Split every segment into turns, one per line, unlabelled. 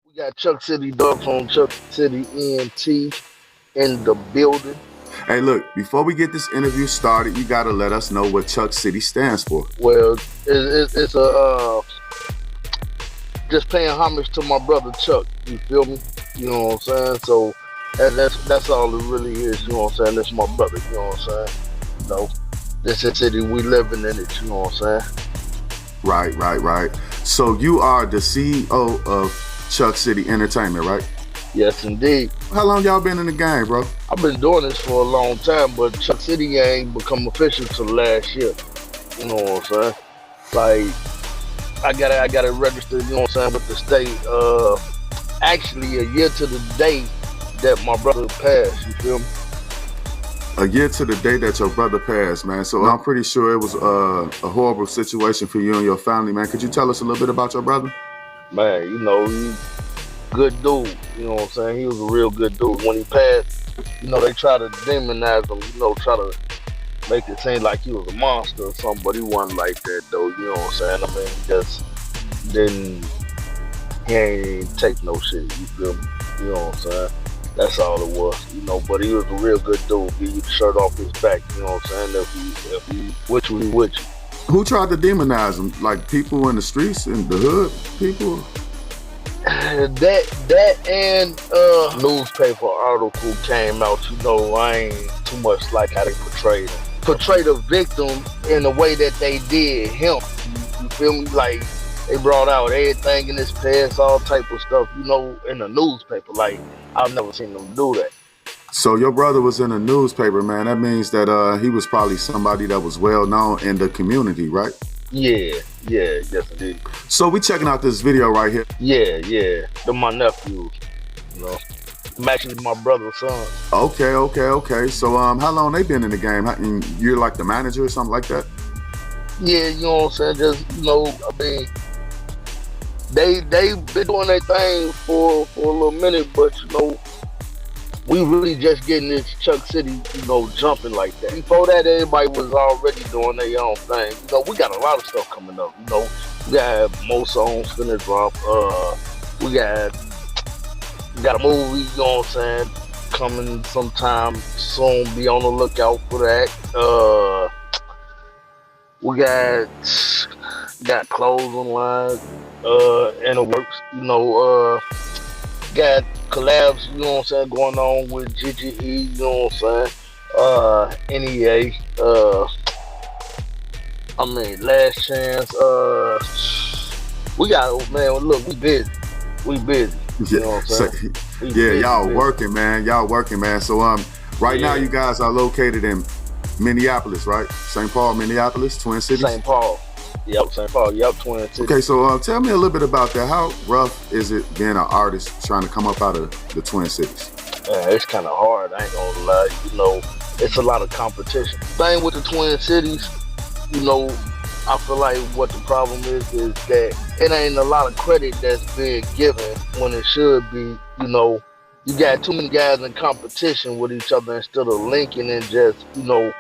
We got Chuck City Dub from Chuck City ENT in the building.
Hey, look, before we get this interview started, you got to let us know what Chuck City stands for.
Well, it's a just paying homage to my brother Chuck. You feel me? You know what I'm saying? So that's all it really is. You know what I'm saying? That's my brother. You know what I'm saying? You know, this is the city we living in it. You know what I'm saying?
Right. So you are the CEO of Chuck City Entertainment, right?
Yes, indeed.
How long y'all been in the game, bro?
I've been doing this for a long time, but Chuck City ain't become official till last year. You know what I'm saying? Like, I got it registered, you know what I'm saying, with the state. Actually, a year to the day that my brother passed, you feel me?
A year to the day that your brother passed, man. So I'm pretty sure it was a horrible situation for you and your family, man. Could you tell us a little bit about your brother?
Man, you know, he good dude, you know what I'm saying? He was a real good dude. When he passed, you know, they try to demonize him, you know, try to make it seem like he was a monster or something, but he wasn't like that, though, you know what I'm saying? I mean, he just he ain't take no shit, you feel me? You know what I'm saying? That's all it was, you know, but he was a real good dude. Give you the shirt off his back, you know what I'm saying? If he with you, he with you.
Who tried to demonize him? Like people in the streets, in the hood, people?
That and newspaper article came out, you know, I ain't too much like how they portrayed him. Portray the victim in the way that they did him. You feel me? Like, they brought out everything in his past, all type of stuff, you know, in the newspaper. Like, I've never seen them do that.
So your brother was in a newspaper, man. That means that he was probably somebody that was well known in the community, right?
Yeah, yes indeed.
So we checking out this video right here.
Yeah. They're my nephews, you know. I'm actually my brother's son.
Okay. So how long they been in the game? You're like the manager or something like that?
Yeah, you know what I'm saying? Just, you know, I mean, they been doing their thing for a little minute, but you know, we really just getting this Chuck City, you know, jumping like that. Before that, everybody was already doing their own thing. You know, we got a lot of stuff coming up. You know, we got more songs finna drop. We got a movie, you know what I'm saying, coming sometime soon. Be on the lookout for that. We got clothes online in the works. You know, got collabs, you know what I'm saying, going on with GGE, you know what I'm saying, NEA, I mean, Last Chance, we got, man, look, we busy, you know what I'm saying?
Y'all working, man. So, right now you guys are located in Minneapolis, right? St. Paul, Minneapolis, Twin Cities?
St. Paul. Yep, St. Paul. Yep, Twin Cities.
Okay, so tell me a little bit about that. How rough is it being an artist trying to come up out of the Twin Cities?
It's kind of hard, I ain't gonna lie. You know, it's a lot of competition. Thing with the Twin Cities, you know, I feel like what the problem is that it ain't a lot of credit that's being given when it should be. You know, you got too many guys in competition with each other instead of linking and just, you know,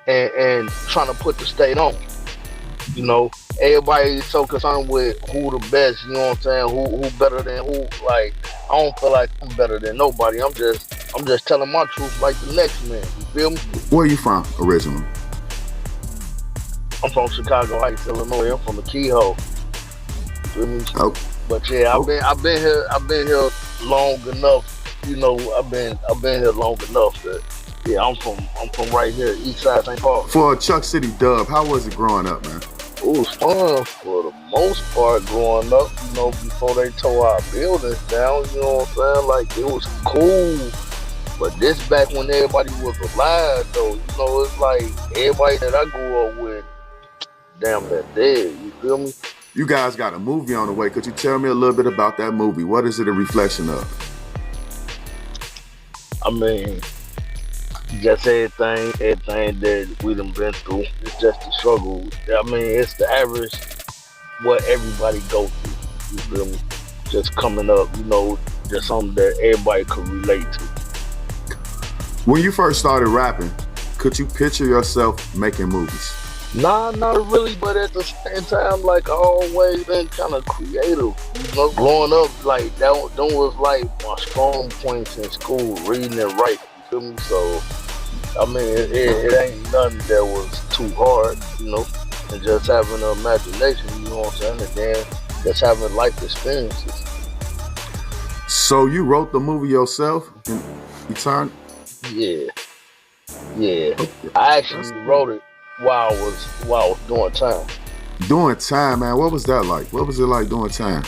and trying to put the state on. You know, everybody's so concerned with who the best, you know what I'm saying, who better than who. Like, I don't feel like I'm better than nobody. I'm just telling my truth like the next man. You feel me?
Where are you from originally?
I'm from Chicago Heights, Illinois. I'm from the Keyhole. You feel me?
Oh.
But yeah, I've been here long enough. You know, I've been here long enough that yeah, I'm from right here, East Side St. Paul.
For Chuck City Dub, how was it growing up, man?
It was fun for the most part growing up, you know, before they tore our buildings down, you know what I'm saying? Like, it was cool. But this back when everybody was alive, though, you know, it's like everybody that I grew up with, damn, they're dead, you feel me?
You guys got a movie on the way. Could you tell me a little bit about that movie? What is it a reflection of?
I mean, just everything that we done been through. It's just the struggle. I mean, it's the average what everybody go through. You feel me? Just coming up, you know, just something that everybody could relate to.
When you first started rapping, could you picture yourself making movies?
Nah, not really, but at the same time, like I always been kind of creative. Growing up, like that was like my strong points in school, reading and writing. You feel me? So I mean, it ain't nothing that was too hard. And just having an imagination, you know what I'm saying? And then just having life experiences.
So you wrote the movie yourself and you turned?
Yeah, yeah.
Okay.
I
That's
actually wrote it while I was doing time.
doing time, man. What was that like? What was it like doing time?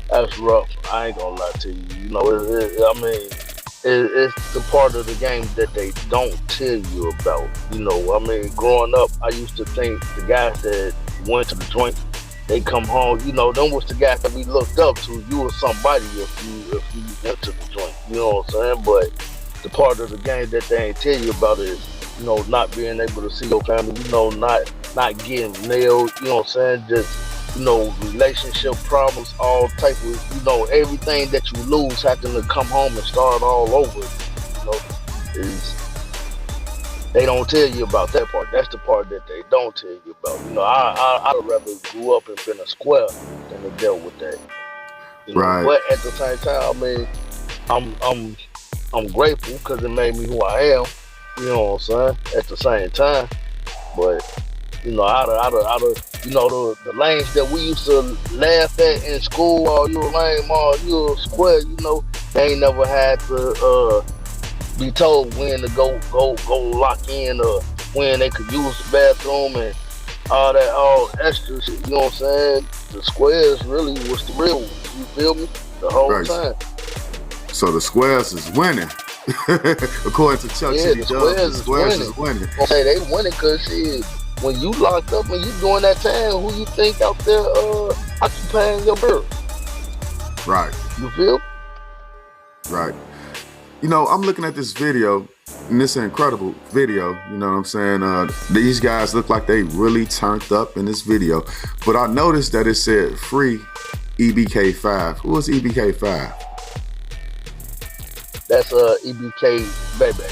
That's rough. I ain't gonna lie to you. I mean, it's the part of the game that they don't tell you about. I mean, growing up, I used to think the guys that went to the joint, they come home. Them was the guys that we looked up to. You was somebody if you went to the joint. You know what I'm saying? But the part of the game that they ain't tell you about is, not being able to see your family. Not getting nailed. You know what I'm saying? Just relationship problems, all type of, everything that you lose, having to come home and start all over. Is they don't tell you about that part. That's the part that they don't tell you about. I'd rather grew up and been a square than to deal with that.
Right.
But at the same time, I mean, I'm I'm I'm grateful because it made me who I am. You know what I'm saying? At the same time, but the lanes that we used to laugh at in school, or you a lame, or you a square, they ain't never had to be told when to go lock in, or when they could use the bathroom and all extra shit. You know what I'm saying? The squares really was the real ones. You feel me? The whole
Right.
time.
So the squares is winning. According to Chuck City Dub, the squares is winning.
I say they winning because shit, when you locked up and you doing that time, who you think out there occupying your bird?
Right.
You feel?
Right. I'm looking at this video, and it's an incredible video. You know what I'm saying? These guys look like they really turned up in this video. But I noticed that it said free EBK5. Who is EBK5?
That's EBK baby.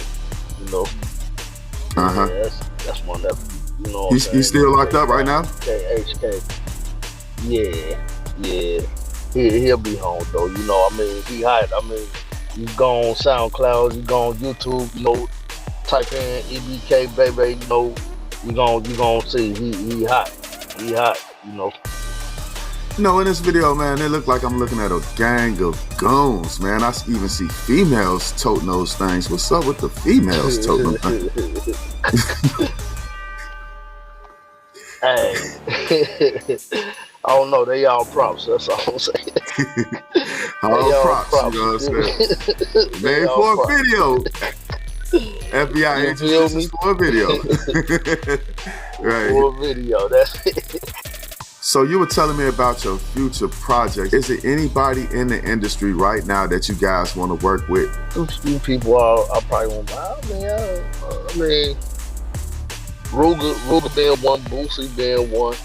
Uh-huh.
Yeah, that's my nephew.
He's still locked up right now?
HK. Yeah. He'll be home though. I mean, he hot. I mean, you go on SoundCloud, you go on YouTube, type in EBK baby, you gonna see he hot. He hot.
In this video, man, it looked like I'm looking at a gang of goons, man. I even see females toting those things. What's up with the females toting them?
Hey, I don't know. They all props. That's all I'm saying.
all props. You know what I'm saying? Made for a video. FBI agents for a video. Right.
For a video. That's it.
So you were telling me about your future project. Is there anybody in the industry right now that you guys want to work with?
A few people I probably won't buy. I mean, Ruger being one, Boosie being one.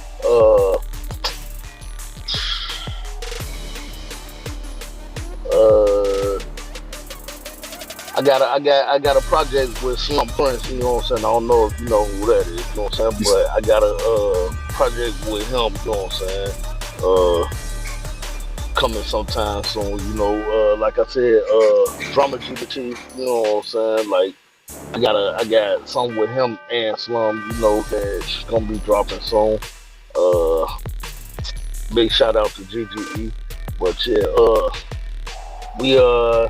I got a project with Slum Prince. You know what I'm saying? I don't know if you know who that is. You know what I'm saying? But I got a project with him. You know what I'm saying? Coming sometime soon. Like I said, Drama GPT. You know what I'm saying? Like I got something with him and Slum. That's gonna be dropping soon. Big shout out to GGE. But yeah,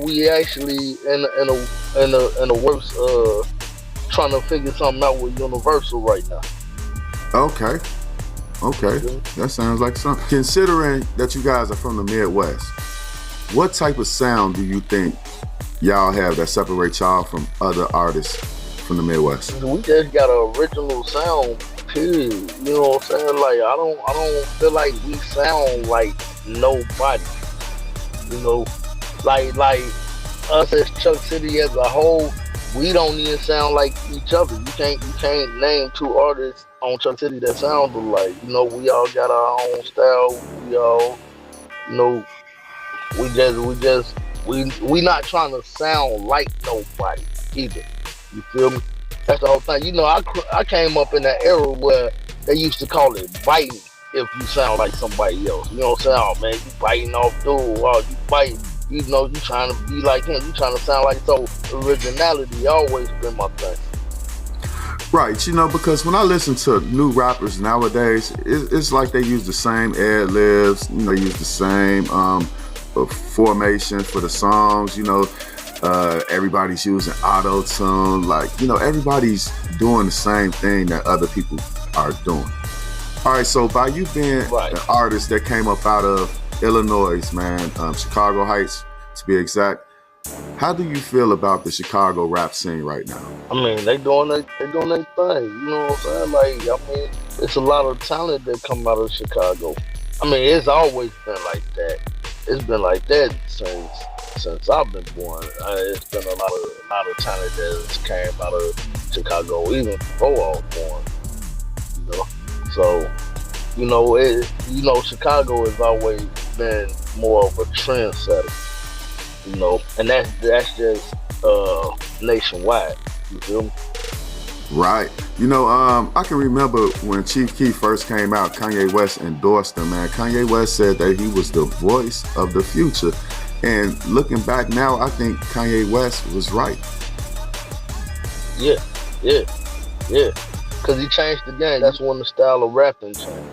we actually in the works trying to figure something out with Universal right now.
Okay, that sounds like something. Considering that you guys are from the Midwest, what type of sound do you think y'all have that separates y'all from other artists from the Midwest?
We just got an original sound, period. You know what I'm saying? Like I don't feel like we sound like nobody. Like us as Chuck City as a whole, we don't even sound like each other. You can't name two artists on Chuck City that sound alike. We all got our own style. We all, we not trying to sound like nobody either. You feel me? That's the whole thing. You know, I came up in that era where they used to call it biting if you sound like somebody else. You know what I'm saying? Oh man, you biting off dude. Oh, you biting. You know, you trying to be like him. You trying to sound like so. Originality always been my thing.
Right, you know, because when I listen to new rappers nowadays, it's like they use the same ad libs, you know, use the same formation for the songs, you know, everybody's using auto tune, like, you know, everybody's doing the same thing that other people are doing. All right, so by you being an artist that came up out of Illinois, man, Chicago Heights to be exact, how do you feel about the Chicago rap scene right now?
I mean, they doing their thing. You know what I'm saying? Like, I mean, it's a lot of talent that come out of Chicago. I mean, it's always been like that. It's been like that since I've been born. It's been a lot of talent that came out of Chicago even before I was born. You know, so you know, Chicago has always been more of a trendsetter. You know, and that's just nationwide. You feel me?
Right. You know, I can remember when Chief Keef first came out, Kanye West endorsed him, man. Kanye West said that he was the voice of the future. And looking back now, I think Kanye West was right.
Yeah. Because he changed the game. That's when the style of rapping changed.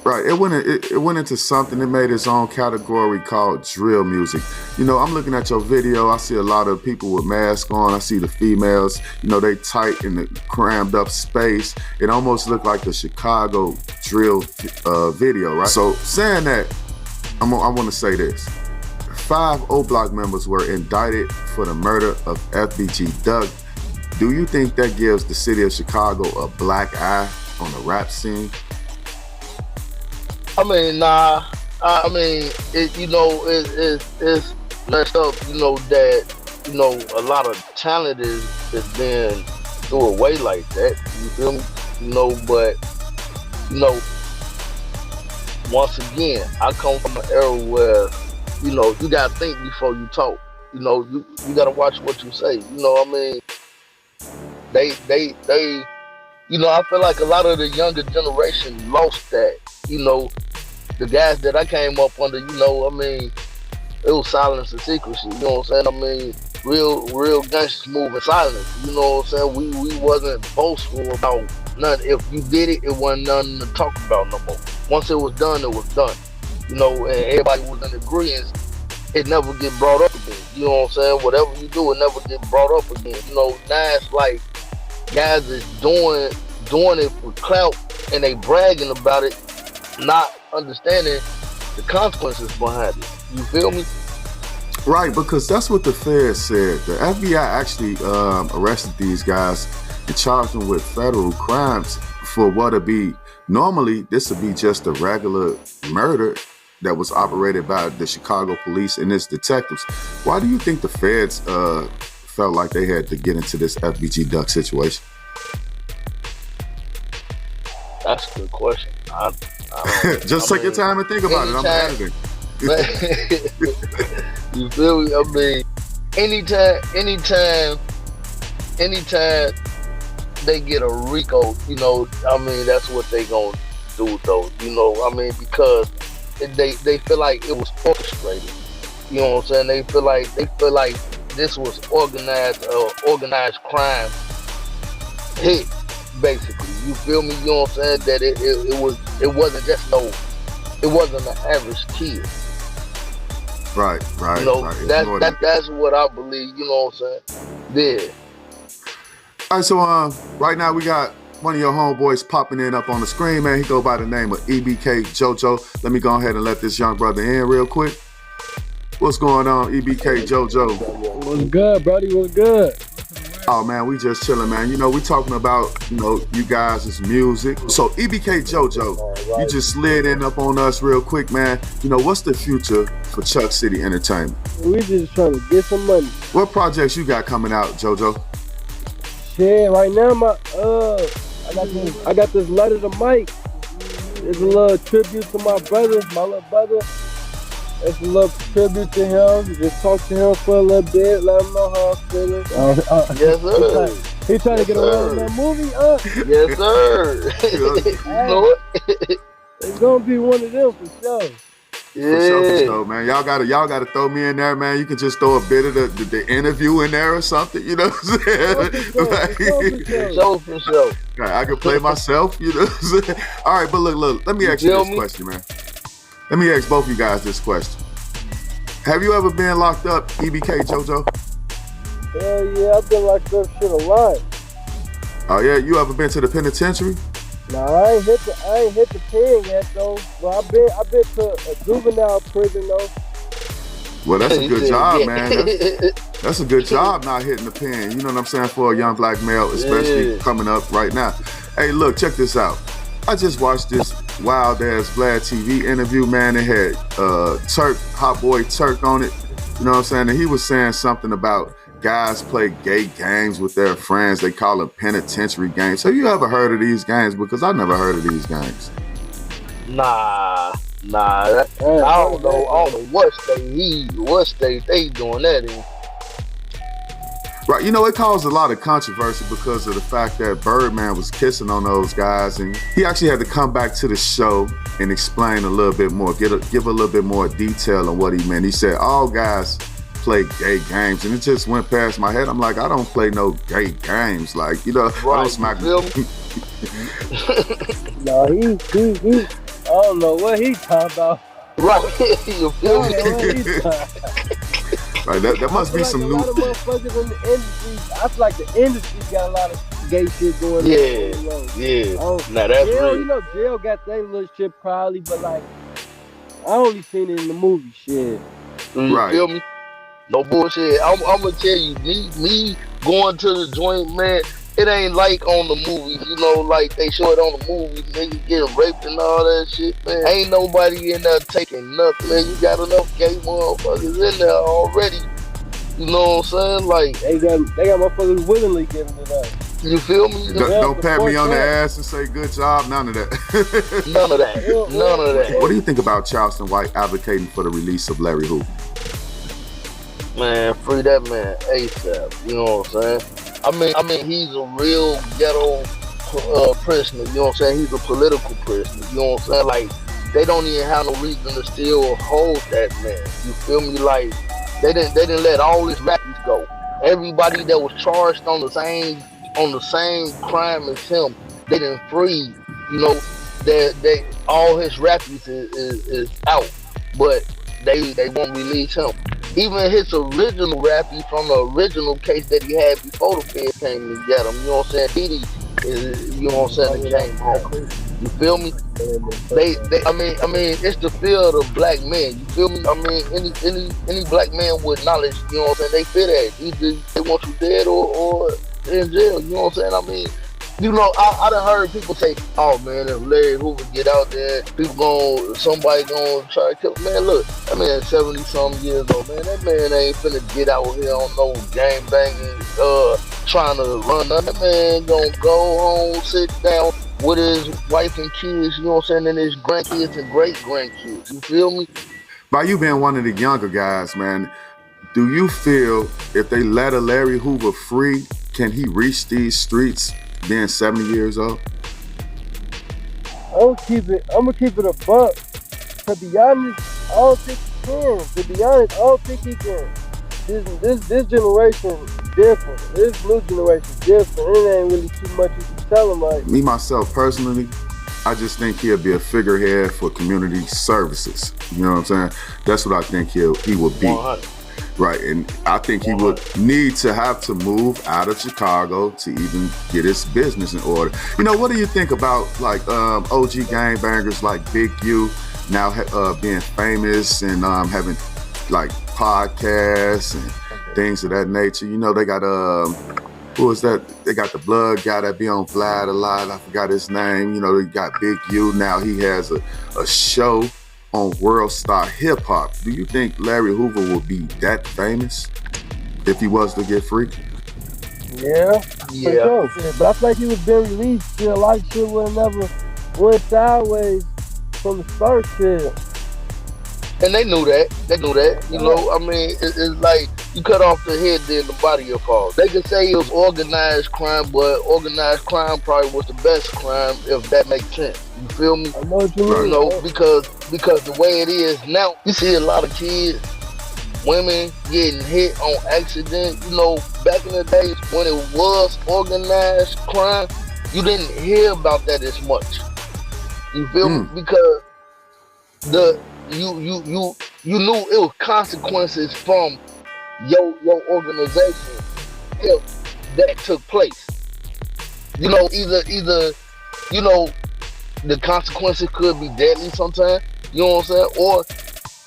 Right, it went into something that made its own category called drill music. You know, I'm looking at your video, I see a lot of people with masks on, I see the females, you know, they tight in the crammed up space. It almost looked like the Chicago drill video, right? So saying that, I want to say this. 5 O-Block members were indicted for the murder of FBG Doug. Do you think that gives the city of Chicago a black eye on the rap scene?
I mean, nah. I mean, you know, it's messed up. You know that, you know, a lot of talent is being thrown away like that. You feel me? You know, but you know, once again, I come from an era where, you know, you gotta think before you talk. You know, you gotta watch what you say. You know what I mean? They you know, I feel like a lot of the younger generation lost that. You know, the guys that I came up under, you know, I mean, it was silence and secrecy. You know what I'm saying? I mean, real gangsters moving silence. You know what I'm saying? We wasn't boastful about nothing. If you did it, it wasn't nothing to talk about no more. Once it was done, it was done. You know, and everybody was in agreement. It never get brought up again. You know what I'm saying? Whatever you do, it never get brought up again. You know, now it's like guys is doing it for clout and they bragging about it, not understanding the consequences behind it. You feel me?
Right, because that's what the feds said. The FBI actually arrested these guys and charged them with federal crimes for what would be, normally this would be just a regular murder that was operated by the Chicago police and its detectives. Why do you think the feds felt like they had to get into this FBG Duck situation?
That's a good question.
Just take your time and think about it. I'm editing.
You feel me? I mean, anytime they get a RICO, you know, I mean, that's what they gonna do though. You know, I mean, because they feel like it was orchestrated. You know what I'm saying? They feel like this was organized crime hit, basically. You feel me? You know what I'm saying? That it wasn't just it wasn't an average kid.
Right.
You know,
right.
That's what I believe. You know what I'm saying? Yeah.
All right, so right now we got one of your homeboys popping in up on the screen, man. He go by the name of EBK Jojo. Let me go ahead and let this young brother in real quick. What's going on, EBK Jojo?
What's good, buddy? What's good?
Oh man, we just chilling, man. You know, we talking about, you know, you guys' music. So EBK Jojo, you just slid in up on us real quick, man. You know, what's the future for Chuck City Entertainment?
We just trying to get some money.
What projects you got coming out, Jojo?
Shit, right now I got this letter to Mike. It's a little tribute to my brother, my little brother. It's a little tribute to him. Just talk to him for a little bit, let him know how I'm feeling.
Yes, sir.
He trying to
Yes,
get a role in
sir.
that movie?
Yes, sir.
You know,
You
Hey,
know it?
it's gonna be one of them for sure.
for
Yeah.
sure, man. Y'all gotta throw me in there, man. You can just throw a bit of the interview in there or something. You know what I'm
Oh,
saying?
for sure, for sure, for
For
sure.
sure, for sure.
I can play myself. You know what I'm saying? All right, but look. Let me
You
ask you
feel
this
me?
question, man. Let me ask both of you guys this question. Have you ever been locked up, EBK Jojo?
Hell yeah, I've been locked up shit a lot.
Oh yeah, you ever been to the penitentiary?
Nah, I ain't hit the pen yet though. But I've been to a juvenile prison though.
Well, that's a
He
good
said,
job, man.
yeah.
That's a good job not hitting the pen. You know what I'm saying? For a young black male, especially
Yeah.
coming up right now. Hey, look, check this out. I just watched this wild ass Vlad TV interview, man. It had Turk, Hot Boy Turk on it. You know what I'm saying? And he was saying something about guys play gay games with their friends. They call them penitentiary games. Have you ever heard of these games? Because I never heard of these games.
Nah.
I ain't
I
heard
don't
of
know. I
that.
don't know what state they doing that in.
Right, you know, it caused a lot of controversy because of the fact that Birdman was kissing on those guys, and he actually had to come back to the show and explain a little bit more, give a little bit more detail on what he meant. He said all guys play gay games, and it just went past my head. I'm like, I don't play no gay games, like, you know, I
Right,
don't
you
smack.
feel me?
No, he I don't know what he talking about.
Right, you
I
feel
don't know
me?
what he talking
Right, that
I
must
feel
be
like
some
a
new.
lot of motherfuckers in the industry. I feel like the industry got a lot of gay shit going on.
Yeah,
You know.
yeah.
Oh,
Now that's
jail,
real.
you know, jail got their little shit probably, but like I only seen it in the movie shit.
You
Right.
feel me? No bullshit. I'm gonna tell you, me going to the joint, man. It ain't like on the movies, you know, like they show it on the movies, niggas getting raped and all that shit, man. Ain't nobody in there taking nothing, man. You got enough gay motherfuckers in there already. You know what I'm saying? Like,
They got motherfuckers willingly giving it up.
you feel me?
Don't pat me on the
that.
ass and say good job, none of that.
None of that. None of that.
What do you think about Charleston White advocating for the release of Larry Hoover?
Man, free that man ASAP. You know what I'm saying? I mean, he's a real ghetto prisoner. You know what I'm saying? He's a political prisoner. You know what I'm saying? Like, they don't even have no reason to still hold that man. You feel me? Like, they didn't let all his rappies go. Everybody that was charged on the same crime as him, they didn't free. You know, they all his rappies is out, but they won't release him. Even his original rappy from the original case that he had before the feds came and get him, you know what I'm saying? Diddy is, you know what I'm saying, came home. You feel me? I mean, it's the fear of the black man. You feel me? I mean, any black man with knowledge, you know what I'm saying? They fear that either they want you dead or in jail. You know what I'm saying? I mean, you know, I done heard people say, "Oh man, if Larry Hoover get out there, somebody gonna try to kill him." Man, look, that man 70 some years old, man. That man ain't finna get out here on no gang banging, trying to run nothing. That man gonna go home, sit down with his wife and kids, you know what I'm saying, and his grandkids and great grandkids. You feel me?
By you being one of the younger guys, man, do you feel if they let a Larry Hoover free, can he reach these streets being 70 years old?
I'm gonna keep it a buck. To be honest, I don't think he can. To be honest, I don't think he can. This generation different. This new generation different. It ain't really too much you can tell him. Like
Me, myself, personally, I just think he'll be a figurehead for community services. You know what I'm saying? That's what I think he will be.
100.
Right, and I think he would need to have to move out of Chicago to even get his business in order. You know, what do you think about like OG gangbangers like Big U now being famous and having like podcasts and things of that nature? You know, they got who is that? They got the blood guy that be on Vlad a lot. I forgot his name. You know, they got Big U now. He has a show on World Star Hip Hop. Do you think Larry Hoover will be that famous if he was to get free?
yeah,
Yeah.
for sure. But I feel like he was being released. Shit, a lot of shit would never went sideways from the start. Shit.
And they knew that. You know, I mean, it's like you cut off the head, then the body will fall. They could say it was organized crime, but organized crime probably was the best crime, if that makes sense. You feel me?
I know what you
You
mean.
know, because the way it is now, you see a lot of kids, women getting hit on accident. You know, back in the days when it was organized crime, you didn't hear about that as much. You feel me? Because the you knew it was consequences from your organization if that took place. You know, either you know the consequences could be deadly sometimes. You know what I'm saying? Or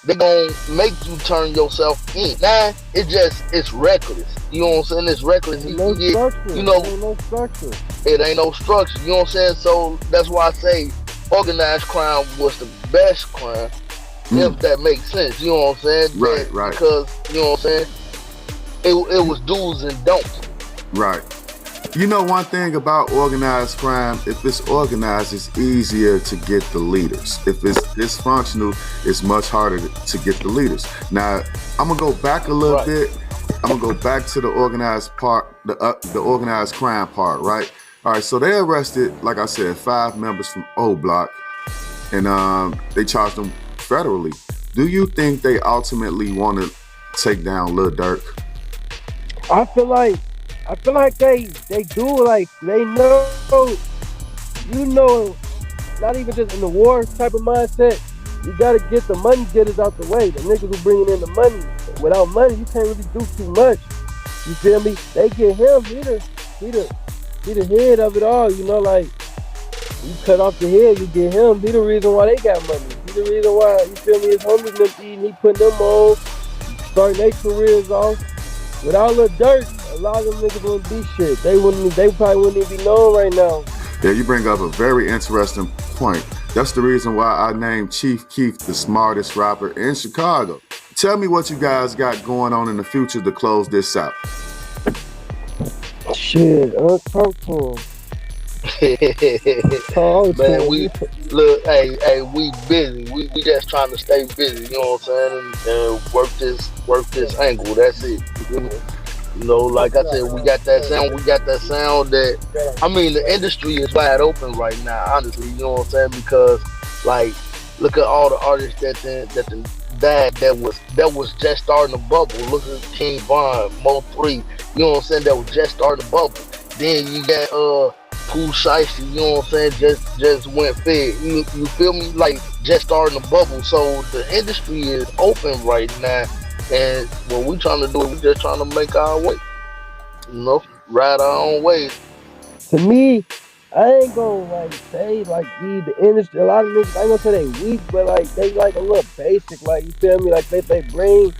they gonna make you turn yourself in. Nah, it's reckless. You know what I'm saying? It's reckless.
There's no structure.
You know,
There ain't no structure.
it ain't no structure. You know what I'm saying? So that's why I say organized crime was the best crime, if that makes sense. You know what I'm saying?
Right, right.
Because, you know what I'm saying? It was do's and don'ts.
Right. You know, one thing about organized crime, if it's organized, it's easier to get the leaders. If it's dysfunctional, it's much harder to get the leaders. Now, I'm gonna go back a little bit. I'm gonna go back to the organized part, the organized crime part, right? All right, so they arrested, like I said, 5 members from O Block, and they charged them federally. Do you think they ultimately want to take down Lil Durk?
I feel like they do, like, they know, you know, not even just in the war type of mindset. You gotta get the money getters out the way. The niggas who bringing in the money. Without money, you can't really do too much. You feel me? They get him. He the head of it all. You know, like, you cut off the head, you get him. He the reason why they got money. He the reason why, you feel me, his homies them eating. He putting them on, starting their careers off. Without Lil Durk, a lot of them niggas wouldn't be shit. They probably wouldn't even be known right now.
Yeah, you bring up a very interesting point. That's the reason why I named Chief Keef the smartest rapper in Chicago. Tell me what you guys got going on in the future to close this out.
Shit, talk to him.
Man, we look, hey, we busy. We just trying to stay busy. You know what I'm saying? And work this angle. That's it. You know, like I said, we got that sound. We got that sound that, I mean, the industry is wide open right now. Honestly, you know what I'm saying? Because, like, look at all the artists that was just starting to bubble. Look at King Von, Mo3. You know what I'm saying? That was just starting to bubble. Then you got Pooh Shiesty, you know what I'm saying? Just went fed. You feel me? Like, just starting to bubble. So the industry is open right now. And what we trying to do, we just trying to make our way. You know, ride our own way.
To me, I ain't gonna like say like the industry. A lot of niggas, I ain't gonna say they weak, but like they like a little basic. Like, you feel me? Like they bring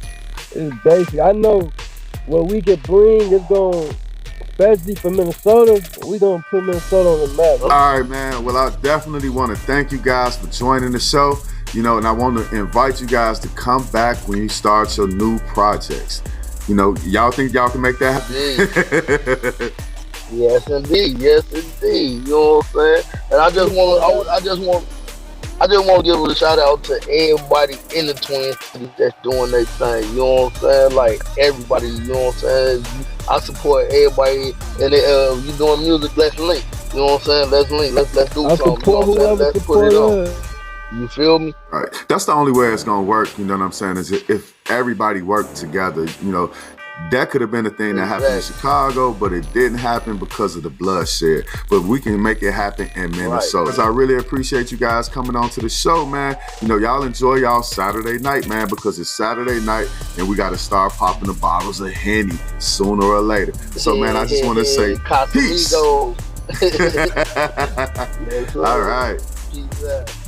is basic. I know what we can bring is going, especially for Minnesota. We gonna put Minnesota on the map.
All right, man. Well, I definitely want to thank you guys for joining the show. You know, and I want to invite you guys to come back when you start your new projects. You know, y'all think y'all can make that happen?
Yes, indeed. Yes, indeed. You know what I'm saying? And I just want to give a shout out to everybody in the Twin Cities that's doing their thing. You know what I'm saying? Like, everybody. You know what I'm saying? I support everybody, and you doing music. Let's link. You know what I'm saying? Let's link. Let's do something. You know what I'm saying? Let's put it on. You feel me?
All right. That's the only way it's gonna work. You know what I'm saying? Is if everybody worked together. You know, that could have been a thing that happened in Chicago, but it didn't happen because of the bloodshed. But we can make it happen in Minnesota. Right. I really appreciate you guys coming on to the show, man. You know, y'all enjoy y'all Saturday night, man, because it's Saturday night and we got to start popping the bottles of Henny sooner or later. So, man, I just want to say peace. All right. Peace out.